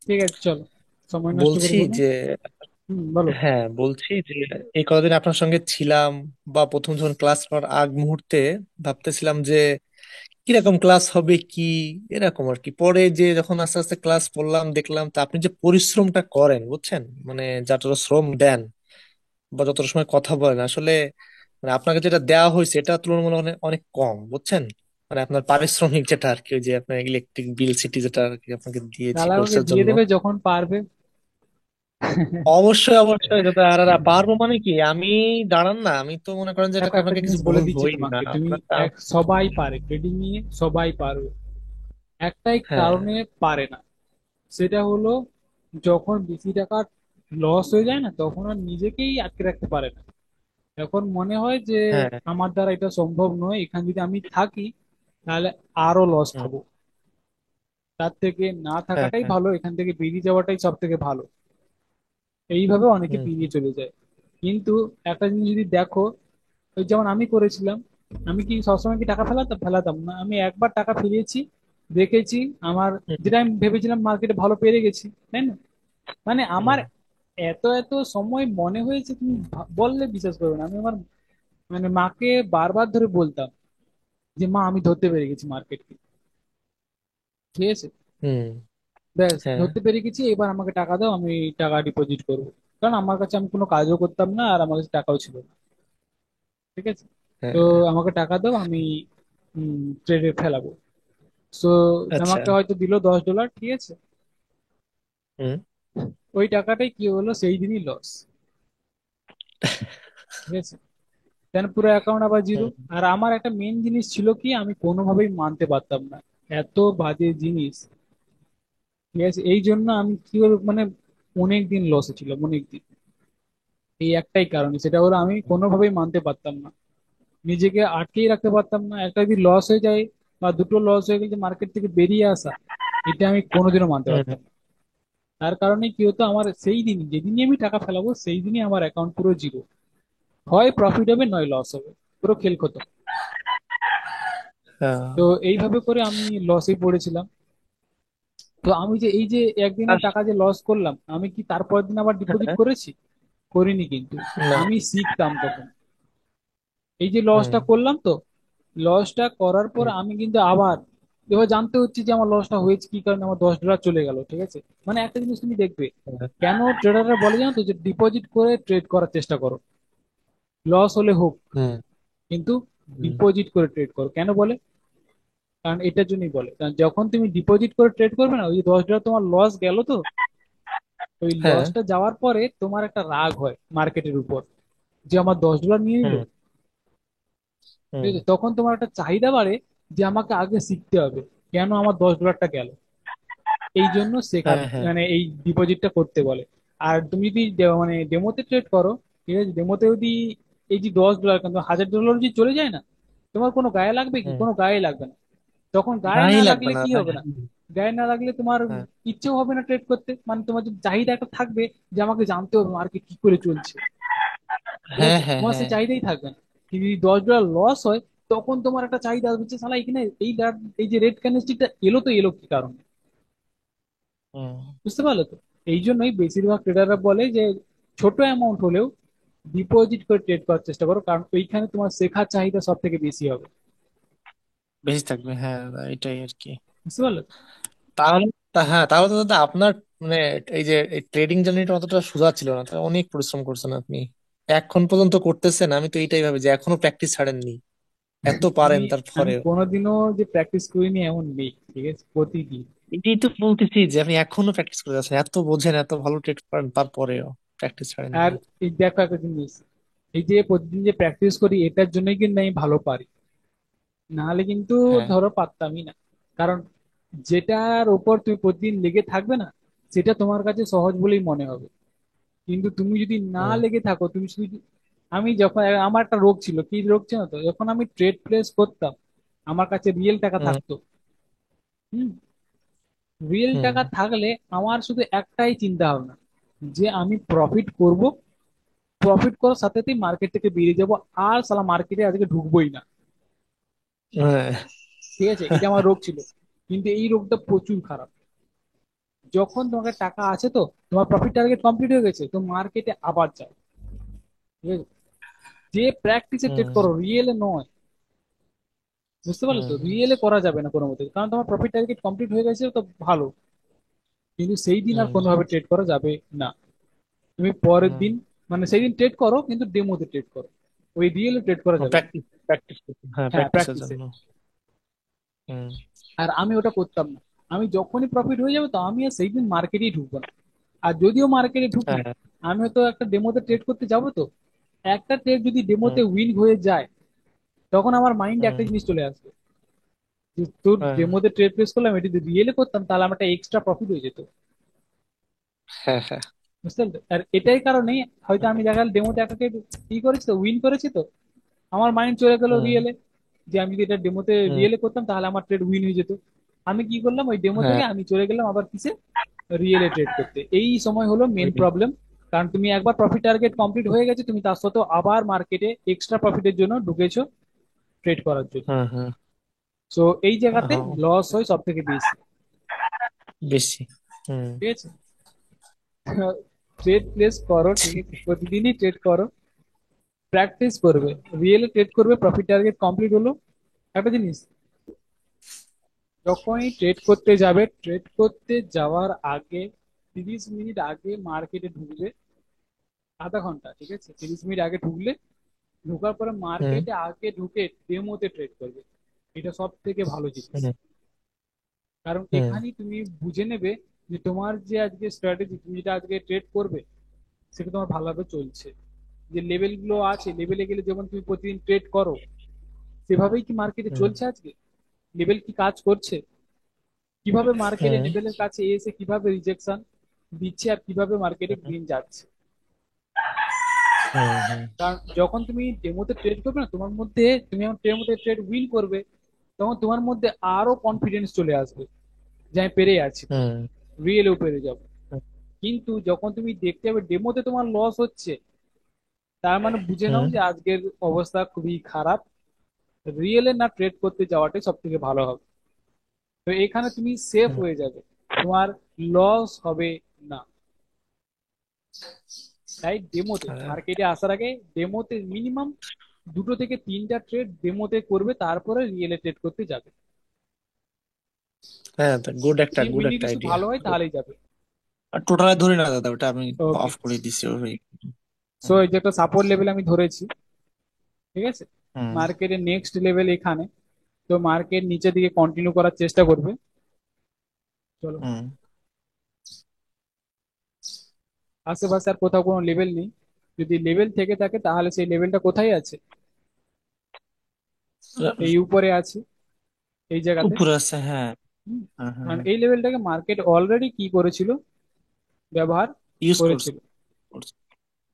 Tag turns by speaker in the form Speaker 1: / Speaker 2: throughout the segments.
Speaker 1: ঠিক আছে, চলো, সময় নষ্ট
Speaker 2: বলছি
Speaker 1: করবো না।
Speaker 2: যে,
Speaker 1: বলো।
Speaker 2: হ্যাঁ বলছি যে এই কতদিন আপনার সঙ্গে ছিলাম, বা প্রথম যখন ক্লাস করার আগ মুহূর্তে ভাবতেছিলাম যে কিরকম ক্লাস হবে কি, এরকম আর কি। পরে যে যখন আস্তে আস্তে ক্লাস করলাম দেখলাম তা আপনি যে পরিশ্রমটা করেন বুঝছেন, মানে যতটা শ্রম দেন বা যতটা সময় কথা বলেন আসলে, মানে আপনাকে যেটা দেওয়া হয়েছে এটা তুলনামূলক অনেক অনেক কম বুঝছেন। মানে আপনার পারিশ্রমিক যেটা আর কি, ওই যে আপনার ইলেকট্রিক বিল সিটি যেটা আর কি আপনাকে দিয়েছি
Speaker 1: তাহলে আমাকে
Speaker 2: কোর্সের
Speaker 1: দিয়ে
Speaker 2: জন্য।
Speaker 1: দেবে যখন পারবে।
Speaker 2: অবশ্যই অবশ্যই দাদা, আর পারবো মানে কি, আমি দাঁড়ান না, আমি তো মনে করেন যে
Speaker 1: দেখো,
Speaker 2: এটাকে
Speaker 1: একটা
Speaker 2: আপনাকে
Speaker 1: জিনিস
Speaker 2: কিছু
Speaker 1: বলে দিচ্ছি
Speaker 2: বলবোই না
Speaker 1: তোমাকে, তুমি
Speaker 2: আপনার
Speaker 1: সবাই পারে ট্রেডিং নিয়ে, সবাই পারবে। একটাই
Speaker 2: হ্যাঁ
Speaker 1: কারণে পারে না, সেটা হলো যখন বেশি টাকা লস হয়ে যায় না, তখন আর নিজেকেই আটকে রাখতে পারে না। এখন মনে হয় যে
Speaker 2: হ্যাঁ।
Speaker 1: আমার দ্বারা এটা সম্ভব নয়, এখানে যদি আমি থাকি তাহলে আরো লস
Speaker 2: হুম,
Speaker 1: খাবো। তার থেকে না
Speaker 2: হ্যাঁ
Speaker 1: থাকাটাই
Speaker 2: হ্যাঁ।
Speaker 1: ভালো, এখান থেকে বেরিয়ে যাওয়াটাই সব থেকে ভালো। এইভাবে অনেকে
Speaker 2: হুম
Speaker 1: বেরিয়ে
Speaker 2: হুম
Speaker 1: চলে যায়। কিন্তু একটা জিনিস যদি দেখো, ওই যেমন আমি করেছিলাম, আমি কি সবসময় কি টাকা ফেলাতাম? ফেলাতাম না। আমি একবার টাকা ফেলিয়েছি, দেখেছি আমার,
Speaker 2: হুম
Speaker 1: যেটা আমি ভেবেছিলাম মার্কেটে ভালো পেরে গেছি, তাই না? মানে আমার
Speaker 2: হুম
Speaker 1: এত এত সময় মনে হয়েছে, তুমি বললে বিশ্বাস করবে না। আমি আমার মানে মাকে বারবার ধরে বলতাম যে মা, আমি ধরতে পেরে গেছি মার্কেটকে, ঠিক আছে,
Speaker 2: হুম,
Speaker 1: ব্যাস
Speaker 2: হ্যাঁ
Speaker 1: ধরতে পেরে গেছি, এবার আমাকে টাকা দাও, আমি টাকা ডিপোজিট করবো। কারণ আমার কাছে আমি কোনো কাজও করতাম না, আর আমার কাছে টাকাও ছিল না, ঠিক আছে। তো
Speaker 2: হ্যাঁ।
Speaker 1: আমাকে টাকা দাও, আমি ট্রেডে ফেলাবো। সো
Speaker 2: আচ্ছা।
Speaker 1: আমাকে হয়তো দিল $10, ঠিক আছে।
Speaker 2: হুম।
Speaker 1: ওই টাকাটাই কি হলো, সেই দিনই লস, ঠিক আছে। দেন পুরো অ্যাকাউন্ট আবার জিরো।
Speaker 2: হুম,
Speaker 1: আর আমার একটা মেন জিনিস ছিল কি, আমি কোনোভাবেই মানতে পারতাম না এত বাজে জিনিস, ঠিক আছে। এই জন্য আমি কি হলো, মানে অনেক দিন লসে ছিলাম, অনেক দিন। এই একটাই কারণে, সেটা হলো আমি কোনোভাবেই মানতে পারতাম না, নিজেকে আটকেই রাখতে পারতাম না। একটা যদি লস হয়ে যায় বা দুটো লস হয়ে গেলে মার্কেট থেকে বেরিয়ে আসা, এটা আমি কোনোদিনও মানতে
Speaker 2: হুম,
Speaker 1: পারতাম না। তার কারণে কি হতো, আমার সেই দিন যেদিনই আমি টাকা ফেলাবো সেই দিনই আমার অ্যাকাউন্ট পুরো জিরো, হয় প্রফিট হবে নয় লস হবে, পুরো খেল খতম। তো
Speaker 2: আহ,
Speaker 1: এইভাবে করে আমি লসে পড়েছিলাম। তো আমি যে এই যে একদিনের
Speaker 2: আর
Speaker 1: টাকা যে লস করলাম, আমি কি তারপরের দিন আবার ডিপোজিট
Speaker 2: হ্যাঁ,
Speaker 1: করেছি? করিনি কিন্তু।
Speaker 2: না।
Speaker 1: আমি শিখতাম তখন। এই যে
Speaker 2: হুম
Speaker 1: লসটা করলাম, তো লসটা করার পর
Speaker 2: হুম,
Speaker 1: আমি কিন্তু আবার এবার জানতে হচ্ছে যে আমার লসটা হয়েছে কি কারণে, আমার $10 চলে গেল, ঠিক আছে। মানে একটা জিনিস তুমি দেখবে,
Speaker 2: হ্যাঁ,
Speaker 1: কেন ট্রেডাররা বলে জানো তো, যে ডিপোজিট করে ট্রেড করার চেষ্টা করো, লস হলে হোক,
Speaker 2: হুম
Speaker 1: কিন্তু
Speaker 2: হুম,
Speaker 1: ডিপোজিট করে ট্রেড করো। কেন বলে? কারণ এটার জন্যই বলে, কারণ যখন তুমি ডিপোজিট করে ট্রেড করবে না, ওই যে $10 তোমার লস গেল, তো ওই
Speaker 2: হ্যাঁ,
Speaker 1: লসটা যাওয়ার পরে তোমার একটা রাগ হয় মার্কেটের উপর, যে আমার $10 নিয়ে নিল,
Speaker 2: হুম
Speaker 1: ঠিক
Speaker 2: হুম,
Speaker 1: আছে। তখন তোমার একটা চাহিদা বাড়ে যে আমাকে আগে শিখতে হবে, কেন আমার $10টা গেল। এই জন্য শেখা,
Speaker 2: হ্যাঁ হ্যাঁ,
Speaker 1: মানে এই ডিপোজিটটা করতে বলে। আর তুমি যদি মানে ডেমোতে ট্রেড করো, ঠিক আছে, ডেমোতে যদি এই যে $10, কিন্তু $1000 যদি চলে যায় না, তোমার কোনো গায়ে লাগবে কি?
Speaker 2: হুম,
Speaker 1: কোনো গায়ে লাগবে না। তখন গায়ে
Speaker 2: গায়ে
Speaker 1: না
Speaker 2: লাগবে
Speaker 1: লাগলে
Speaker 2: না
Speaker 1: কি
Speaker 2: ভাই,
Speaker 1: হবে না,
Speaker 2: হ্যাঁ।
Speaker 1: গায়ে না লাগলে তোমার
Speaker 2: হ্যাঁ
Speaker 1: ইচ্ছেও হবে না ট্রেড করতে। মানে তোমার যদি চাহিদা একটা থাকবে যে আমাকে জানতে হবে মার্কেট কি করে চলছে, ঠিক
Speaker 2: হ্যাঁ
Speaker 1: আছে,
Speaker 2: হ্যাঁ
Speaker 1: তোমার সেই
Speaker 2: হ্যাঁ,
Speaker 1: চাহিদাই থাকবে না। কিন্তু যদি $10 লস হয়, তখন তোমার একটা চাহিদা আসবে যে শালা এখানে এই যে রেড ক্যান্ডেলস্টিকটা এলো, তো এলো কি কারণে?
Speaker 2: হুম।
Speaker 1: বুঝতে পারলে তো? এই জন্যই বেশিরভাগ ট্রেডাররা বলে যে ছোট অ্যামাউন্ট হলেও ডিপোজিট করে ট্রেড করার চেষ্টা করো, কারণ ওইখানে তোমার শেখার চাহিদা সব থেকে বেশি হবে।
Speaker 2: বেশি থাকবে, হ্যাঁ এটাই আর কি।
Speaker 1: বুঝতে পারলে তো?
Speaker 2: তাহলে হ্যাঁ, তাহলে তো দাদা আপনার মানে এই যে ট্রেডিং জার্নিটা অতটা সোজা ছিল না, তাহলে অনেক পরিশ্রম করছেন আপনি, এখন পর্যন্ত করতেছেন। আমি তো এইটাই ভাবি যে এখনো প্র্যাকটিস ছাড়েননি, এত
Speaker 1: আমি
Speaker 2: পারেন
Speaker 1: আমি
Speaker 2: তারপরেও।
Speaker 1: কোনোদিনও যে প্র্যাকটিস করিনি এমন নেই, ঠিক আছে, প্রতিদিন।
Speaker 2: এটাই তো বলতেছি যে আপনি এখনো প্র্যাকটিস করে যাচ্ছেন, এত বোঝেন, এত ভালো ট্রেড করেন, তারপরেও প্র্যাকটিস
Speaker 1: আর
Speaker 2: ছাড়েননি।
Speaker 1: এই দেখো একটা জিনিস, এই যে প্রতিদিন যে প্র্যাকটিস করি এটার জন্যই কিন্তু আমি ভালো পারি, নাহলে কিন্তু
Speaker 2: হ্যাঁ।
Speaker 1: ধরো পারতামই না। কারণ যেটার উপর তুমি প্রতিদিন লেগে থাকবে না, সেটা তোমার কাছে সহজ বলেই মনে হবে। কিন্তু তুমি যদি না
Speaker 2: হুম
Speaker 1: লেগে থাকো, তুমি শুধু, আমি যখন আমার একটা রোগ ছিল, কি রোগ ছিল তো, যখন আমি ট্রেড প্লেস করতাম আমার কাছে রিয়েল টাকা
Speaker 2: হুম
Speaker 1: থাকতো, হুম, রিয়েল
Speaker 2: হুম,
Speaker 1: টাকা থাকলে আমার শুধু একটাই চিন্তা ভাবনা, যে আমি প্রফিট করব, প্রফিট করার সাথে সাথেই মার্কেট থেকে বেরিয়ে যাব, আর সালা মার্কেটে আজকে ঢুকবোই না,
Speaker 2: হ্যাঁ।
Speaker 1: ঠিক আছে। এটা আমার রোগ ছিল, কিন্তু এই রোগটা প্রচুর খারাপ। যখন তোমার টাকা আছে, তো তোমার প্রফিট টার্গেট কমপ্লিট হয়ে গেছে, তো মার্কেটে আবার যাও, ঠিক আছে? যে প্র্যাকটিসে ট্রেড
Speaker 2: হুম
Speaker 1: করো, রিয়েলে নয়। বুঝতে পারলো তো?
Speaker 2: হুম
Speaker 1: রিয়েলে করা যাবে না কোনো মতে, কারণ তোমার প্রফিট টার্গেট কমপ্লিট হয়ে গেছে তো ভালো, কিন্তু সেই দিন আর
Speaker 2: হুম
Speaker 1: কোনোভাবে ট্রেড করা যাবে না। তুমি পরের
Speaker 2: হুম
Speaker 1: দিন, মানে সেই দিন ট্রেড করো কিন্তু ডেমোতে ট্রেড করো, ওই রিয়েলে ট্রেড করা যাবে না।
Speaker 2: প্র্যাকটিস প্র্যাকটিস হ্যাঁ,
Speaker 1: হ্যাঁ,
Speaker 2: প্র্যাকটিসের
Speaker 1: প্র্যাকটিসে।
Speaker 2: জন্য। হুম
Speaker 1: আর আমি ওটা করতাম না। আমি যখনই প্রফিট হয়ে যাবে, তো আমি আর সেই দিন মার্কেটেই ঢুকবো না। আর যদিও মার্কেটে ঢুকি,
Speaker 2: হ্যাঁ।
Speaker 1: আমি হয়তো একটা ডেমোতে ট্রেড করতে যাবো, তো একটা ট্রেড যদি
Speaker 2: হুম
Speaker 1: ডেমোতে উইন হয়ে যায়, তখন আমার মাইন্ডে
Speaker 2: হুম
Speaker 1: একটা জিনিস চলে আসবে, যে তোর
Speaker 2: হ্যাঁ
Speaker 1: ডেমোতে ট্রেড প্লেস করলাম, এটি যদি রিয়েলে করতাম তাহলে আমার একটা এক্সট্রা প্রফিট হয়ে যেত।
Speaker 2: হ্যাঁ হ্যাঁ।
Speaker 1: বুঝতে পারলে? আর এটাই কারণে হয়তো আমি দেখা গেল ডেমোতে একাকে ই করেছি, তো উইন করেছি, তো আমার মাইন্ড চলে গেল
Speaker 2: হুম
Speaker 1: রিয়েলে, যে আমি যদি এটা ডেমোতে
Speaker 2: হুম
Speaker 1: রিয়েলে করতাম তাহলে আমার ট্রেড উইন হয়ে যেত। আমি কি করলাম, ওই ডেমো
Speaker 2: হ্যাঁ।
Speaker 1: থেকে আমি চলে গেলাম আবার কিসে, রিয়েলে ট্রেড করতে। এই সময় হলো মেন
Speaker 2: ওই-
Speaker 1: প্রবলেম। কারণ তুমি একবার প্রফিট টার্গেট কমপ্লিট হয়ে গেছে, তুমি তার সাথে আবার মার্কেটে এক্সট্রা প্রফিটের জন্য ঢুকেছো, ট্রেড করার জন্য।
Speaker 2: হ্যাঁ হ্যাঁ।
Speaker 1: তো এই জায়গাতে
Speaker 2: হ্যাঁ,
Speaker 1: লস হয় সব থেকে বেশি।
Speaker 2: বেশি। হুম।
Speaker 1: ঠিক আছে? ট্রেড প্লেস করো, ঠিক আছে, প্রতিদিনই ট্রেড করো, প্র্যাকটিস করবে, রিয়েলে ট্রেড করবে, প্রফিট টার্গেট কমপ্লিট হলো। একটা জিনিস, যখনই ট্রেড করতে যাবে, ট্রেড করতে যাওয়ার আগে 30 মিনিট আগে মার্কেটে ঢুকবে, আধা ঘন্টা, ঠিক আছে, 30 মিনিট আগে ঢুকলে, ঢোকার পরে
Speaker 2: হুম
Speaker 1: মার্কেটে আগে ঢুকে ডেমোতে ট্রেড করবে। এটা সব থেকে ভালো জিনিস।
Speaker 2: হুম
Speaker 1: কারণ
Speaker 2: হুম
Speaker 1: এখানেই তুমি বুঝে নেবে যে তোমার যে আজকে স্ট্র্যাটেজি, তুমি যেটা আজকে ট্রেড করবে, সেটা তোমার ভালোভাবে চলছে। যে লেভেল গুলো আছে, লেভেলে গেলে যেমন তুমি প্রতিদিন ট্রেড করো, সেভাবেই কি মার্কেটে
Speaker 2: হুম
Speaker 1: চলছে আজকে? লেভেল কি কাজ করছে? কিভাবে মার্কেটে
Speaker 2: হুম
Speaker 1: লেভেলের কাছে এসে কিভাবে রিজেকশন দিচ্ছে, আর কিভাবে মার্কেটে গ্রিন যাচ্ছে?
Speaker 2: হুম হুম
Speaker 1: কারণ যখন তুমি ডেমোতে ট্রেড করবে না, তোমার মধ্যে, তুমি যখন ডেমোতে ট্রেড উইন করবে, তখন তোমার মধ্যে আরো কনফিডেন্স চলে আসবে, যে আমি পেরে আছি,
Speaker 2: হুম
Speaker 1: রিয়েলেও পেরে যাব। কিন্তু যখন তুমি দেখতে হবে ডেমোতে তোমার লস হচ্ছে, তার মানে বুঝে নাও
Speaker 2: হুম
Speaker 1: যে আজকের অবস্থা খুবই খারাপ। রিয়েলে না ট্রেড করতে যাওয়াটাই সব থেকে ভালো হবে। তো এখানে তুমি সেফ
Speaker 2: হুম।
Speaker 1: হয়ে যাবে, তোমার লস হবে না। তাই ডেমোতে,
Speaker 2: হ্যাঁ
Speaker 1: মার্কেটে আসার আগে ডেমোতে মিনিমাম 2 থেকে 3টা ট্রেড ডেমোতে করবে, তারপরে রিয়েলে ট্রেড করতে যাবে।
Speaker 2: হ্যাঁ, গুড একটা
Speaker 1: যদি
Speaker 2: গুড
Speaker 1: মিনি
Speaker 2: একটা
Speaker 1: কিছু
Speaker 2: আইডিয়া।
Speaker 1: ভালো হয় তাহলেই যাবে।
Speaker 2: আর টোটালে ধরি না দাদা, ওটা আমি
Speaker 1: ওকে।
Speaker 2: অফ করে দিছি ওই।
Speaker 1: সো
Speaker 2: হুম
Speaker 1: এই যে একটা সাপোর্ট লেভেল আমি ধরেছি, ঠিক আছে,
Speaker 2: হুম
Speaker 1: মার্কেটের নেক্সট লেভেল এখানে। তো মার্কেট নিচের দিকে কন্টিনিউ করার চেষ্টা করবে। চলো,
Speaker 2: হুম।
Speaker 1: আশেপাশে আর কোথাও কোনো লেভেল নেই। যদি লেভেল থেকে থাকে তাহলে সেই লেভেলটা কোথায় আছে? এই উপরে আছে, এই জায়গাতে।
Speaker 2: উপরে আছে, হ্যাঁ।
Speaker 1: হুম,
Speaker 2: হ্যাঁ হ্যাঁ
Speaker 1: কারণ
Speaker 2: হ্যাঁ।
Speaker 1: এই লেভেলটাকে মার্কেট অলরেডি কি করেছিল, ব্যবহার
Speaker 2: ইউজ করছে
Speaker 1: করেছিল।
Speaker 2: করছে।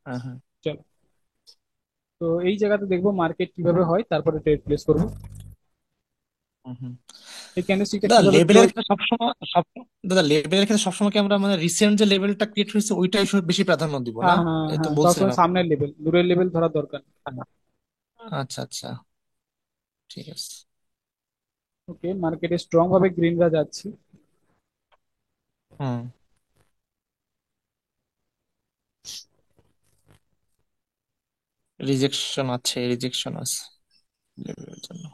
Speaker 2: হ্যাঁ হ্যাঁ।
Speaker 1: চলো, তো এই জায়গাতে দেখবো মার্কেট কিভাবে হয়, তারপরে ট্রেড প্লেস করবো।
Speaker 2: হুম হুম।
Speaker 1: এই ক্যান্ডেলস্টিকটা
Speaker 2: দাদা
Speaker 1: কিভাবে
Speaker 2: লেভেলের
Speaker 1: ক্লোজ।
Speaker 2: ক্ষেত্রে সবসময় দাদা লেভেলের ক্ষেত্রে সবসময় কি আমরা মানে রিসেন্ট যে লেভেলটা ক্রিয়েট হয়েছে ওইটাই বেশি প্রাধান্য দিব না?
Speaker 1: হ্যাঁ হ্যাঁ
Speaker 2: এই তো
Speaker 1: হ্যাঁ,
Speaker 2: বলছিলেন
Speaker 1: সবসময়
Speaker 2: আপনি।
Speaker 1: সামনের লেভেল, দূরের লেভেল ধরার দরকার নেই।
Speaker 2: হ্যাঁ। আচ্ছা আচ্ছা, ঠিক আছে।
Speaker 1: ওকে, মার্কেটে স্ট্রং ভাবে গ্রিনরা যাচ্ছে।
Speaker 2: হুম। রিজেকশন আছে, রিজেকশন আছে লেভেলের জন্য।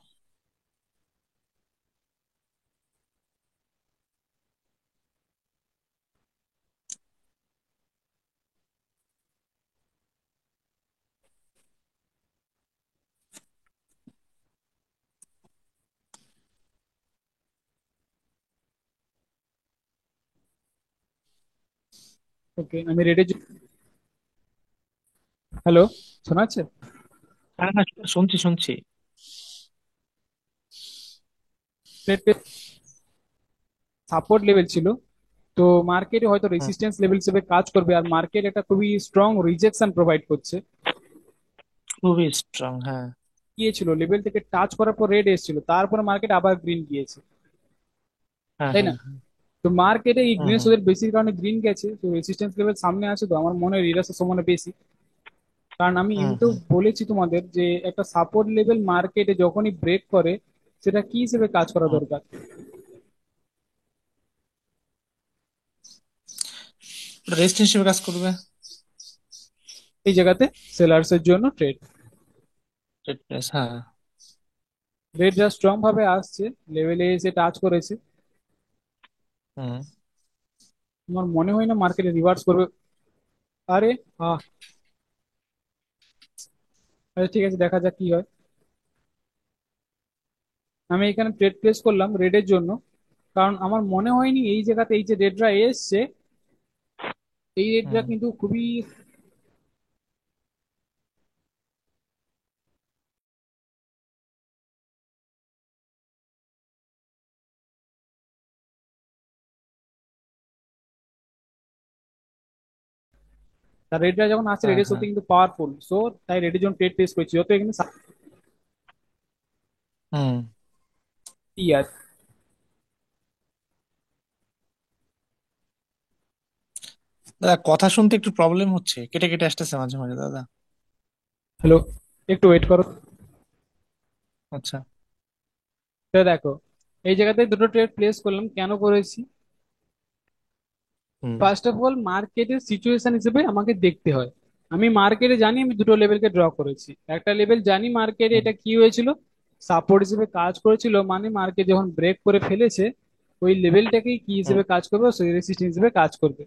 Speaker 1: ওকে, আমি রেডি। হ্যালো, শোনা যাচ্ছে?
Speaker 2: হ্যাঁ হ্যাঁ, শুনছি শুনছি।
Speaker 1: সাপোর্ট লেভেল ছিল, তো মার্কেটে হয়তো
Speaker 2: হুম,
Speaker 1: রেসিস্ট্যান্স লেভেল হিসেবে কাজ করবে, আর মার্কেট একটা খুবই স্ট্রং রিজেকশন প্রোভাইড করছে।
Speaker 2: খুবই স্ট্রং, হ্যাঁ।
Speaker 1: গিয়েছিল লেভেল থেকে টাচ করার পর রেড এসেছিল, তারপরে মার্কেট আবার গ্রিন গিয়েছে,
Speaker 2: হ্যাঁ
Speaker 1: তাই না?
Speaker 2: হ্যাঁ।
Speaker 1: তো মার্কেটে এই
Speaker 2: হুম
Speaker 1: গ্রিন
Speaker 2: হুম
Speaker 1: ওদের বেশির কারণে গ্রিন গেছে, তো রেসিস্ট্যান্স লেভেল সামনে আছে, তো আমার মনে হয় রিরাসের সমানে বেশি। কারণ আমি
Speaker 2: হুম
Speaker 1: এমনিতেও
Speaker 2: হুম
Speaker 1: বলেছি তোমাদের যে একটা সাপোর্ট লেভেল মার্কেটে যখনই ব্রেক করে, সেটা কি হিসেবে কাজ করা
Speaker 2: হুম।
Speaker 1: দরকার?
Speaker 2: রেস্ট হিসেবে কাজ করবে।
Speaker 1: এই জায়গাতে সেলার্স এর জন্য ট্রেড।
Speaker 2: ট্রেড প্লেস, হ্যাঁ।
Speaker 1: রেড যা স্ট্রং ভাবে আসছে, লেভেলে এসে টাচ করেছে,
Speaker 2: হুম।
Speaker 1: আমার মনে হয় না মার্কেটে রিভার্স করবে। আরে আহ আরে ঠিক আছে, দেখা যাক কি হয়। আমি এখানে ট্রেড প্লেস করলাম রেডের জন্য, কারণ আমার মনে হয়নি এই জায়গাতে এই যে রেডরা এসছে, এই রেডরা
Speaker 2: হুম।
Speaker 1: কিন্তু খুবই। তার রেডরা যখন আসছে,
Speaker 2: হ্যাঁ,
Speaker 1: রেডের
Speaker 2: হ্যাঁ।
Speaker 1: শক্তি কিন্তু পাওয়ারফুল, সো তাই রেডের জন্য ট্রেড প্লেস করছি, যত এখানে
Speaker 2: হুম।
Speaker 1: শক্তি আছে।
Speaker 2: দাদা, কথা শুনতে একটু প্রবলেম হচ্ছে, কেটে কেটে আসতেছে মাঝে মাঝে দাদা।
Speaker 1: হ্যালো, একটু ওয়েট করো।
Speaker 2: আচ্ছা।
Speaker 1: তো দেখো, এই জায়গাতে দুটো ট্রেড প্লেস করলাম, কেন করেছি?
Speaker 2: হুম।
Speaker 1: ফার্স্ট অফ অল মার্কেটের সিচুয়েশন হিসেবে আমাকে দেখতে হয়। আমি মার্কেটে জানি আমি দুটো লেভেলকে ড্র করেছি। একটা লেভেল জানি মার্কেটে
Speaker 2: হুম।
Speaker 1: এটা কি হয়েছিল, সাপোর্ট হিসেবে কাজ করেছিল, মানে মার্কেট যখন ব্রেক করে ফেলেছে, ওই লেভেলটাকেই কি
Speaker 2: হুম।
Speaker 1: হিসেবে কাজ করবে, রেজিস্ট্যান্স হিসেবে কাজ করবে।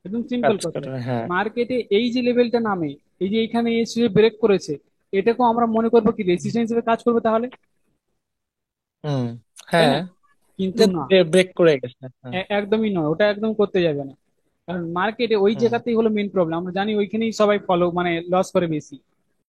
Speaker 1: একদম সিম্পল
Speaker 2: কাজ
Speaker 1: কথা।
Speaker 2: করবে, হ্যাঁ।
Speaker 1: মার্কেটে এই যে লেভেলটা নামে, এই যে এখানে এসে ব্রেক করেছে, এটাকেও আমরা মনে করবো কি রেজিস্ট্যান্স হিসেবে কাজ করবে তাহলে,
Speaker 2: হুম।
Speaker 1: তাই
Speaker 2: হ্যাঁ।
Speaker 1: না? কিন্তু
Speaker 2: যে
Speaker 1: না,
Speaker 2: ব্রেক করে গেছে, হ্যাঁ।
Speaker 1: একদমই নয়, ওটা একদম করতে যাবে না। কারণ মার্কেটে ওই
Speaker 2: হুম।
Speaker 1: জায়গাতেই হলো মেন প্রবলেম, আমরা জানি ওইখানেই সবাই ফলো মানে লস করে বেশি।